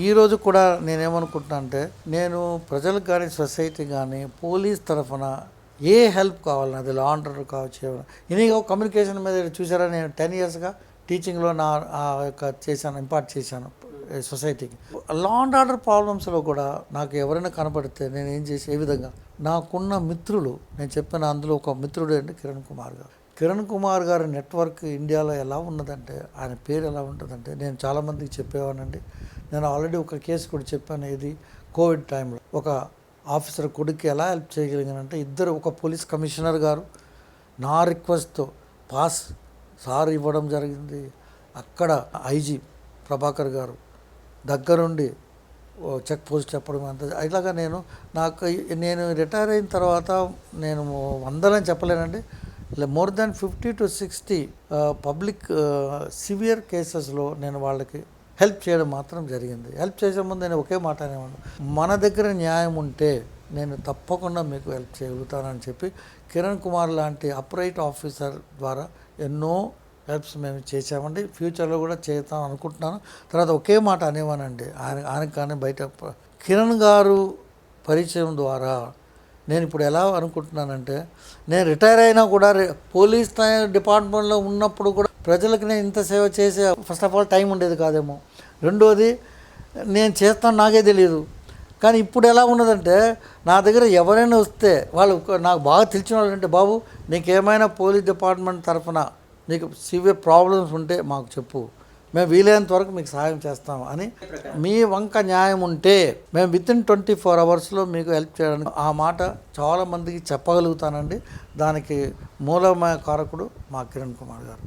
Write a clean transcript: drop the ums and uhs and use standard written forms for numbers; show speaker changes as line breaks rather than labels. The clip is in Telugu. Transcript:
ఈరోజు కూడా నేనేమనుకుంటున్నా అంటే నేను ప్రజలకు కానీ సొసైటీ కానీ పోలీస్ తరఫున ఏ హెల్ప్ కావాలని అది లా అండ్ ఆర్డర్ కావచ్చు. ఇనిగా కమ్యూనికేషన్ మీద చూసారా, నేను 10 ఇయర్స్గా టీచింగ్లో నా యొక్క ఇంపార్ట్ చేశాను సొసైటీకి. లా అండ్ ఆర్డర్ ప్రాబ్లమ్స్లో కూడా నాకు ఎవరైనా కనపడితే నేను ఏం చేసి ఏ విధంగా నాకున్న మిత్రులు, నేను చెప్పిన అందులో ఒక మిత్రుడు అంటే కిరణ్ కుమార్ గారి నెట్వర్క్ ఇండియాలో ఎలా ఉన్నదంటే, ఆయన పేరు ఎలా ఉంటుందంటే, నేను చాలామందికి చెప్పేవానండి. నేను ఆల్రెడీ ఒక కేసు కూడా చెప్పాను. ఇది కోవిడ్ టైంలో ఒక ఆఫీసర్ కొడుకు ఎలా హెల్ప్ చేయగలిగానంటే, ఒక పోలీస్ కమిషనర్ గారు నా రిక్వెస్ట్తో పాస్ సార్ ఇవ్వడం జరిగింది. అక్కడ ఐజీ ప్రభాకర్ గారు దగ్గరుండి చెక్ పోస్ట్ చెప్పడం అంత ఇలాగా నేను రిటైర్ అయిన తర్వాత నేను వందలని చెప్పలేనండి, more than 50 to 60 public severe కేసెస్లో నేను వాళ్ళకి హెల్ప్ చేయడం మాత్రం జరిగింది. హెల్ప్ చేసే ముందు నేను ఒకే మాట అనేవాడు, మన దగ్గర న్యాయం ఉంటే నేను తప్పకుండా మీకు హెల్ప్ చేయగలుగుతానని చెప్పి కిరణ్ కుమార్ లాంటి అప్రైట్ ఆఫీసర్ ద్వారా ఎన్నో హెల్ప్స్ మేము చేసామండి. ఫ్యూచర్లో కూడా చేద్దాం అనుకుంటున్నాను. తర్వాత ఒకే మాట అనేవానండి, ఆయన కానీ బయట కిరణ్ గారు పరిచయం ద్వారా నేను ఇప్పుడు ఎలా అనుకుంటున్నానంటే, నేను రిటైర్ అయినా కూడా పోలీస్ డిపార్ట్మెంట్లో ఉన్నప్పుడు కూడా ప్రజలకు నేను ఇంత సేవ చేసే ఫస్ట్ ఆఫ్ ఆల్ టైం ఉండేది కాదేమో. రెండోది నేను చేస్తాను నాకే తెలియదు. కానీ ఇప్పుడు ఎలా ఉన్నదంటే, నా దగ్గర ఎవరైనా వస్తే వాళ్ళు నాకు బాగా తెలిసిన వాళ్ళు అంటే, బాబు నీకేమైనా పోలీస్ డిపార్ట్మెంట్ తరఫున నీకు సివియర్ ప్రాబ్లమ్స్ ఉంటే మాకు చెప్పు, మేము వీలైనంత వరకు మీకు సహాయం చేస్తాం అని, మీ వంక న్యాయం ఉంటే మేము వితిన్ 24 hours మీకు హెల్ప్ చేయడానికి ఆ మాట చాలామందికి చెప్పగలుగుతానండి. దానికి మూలమైన కారకుడు మా కిరణ్ కుమార్ గారు.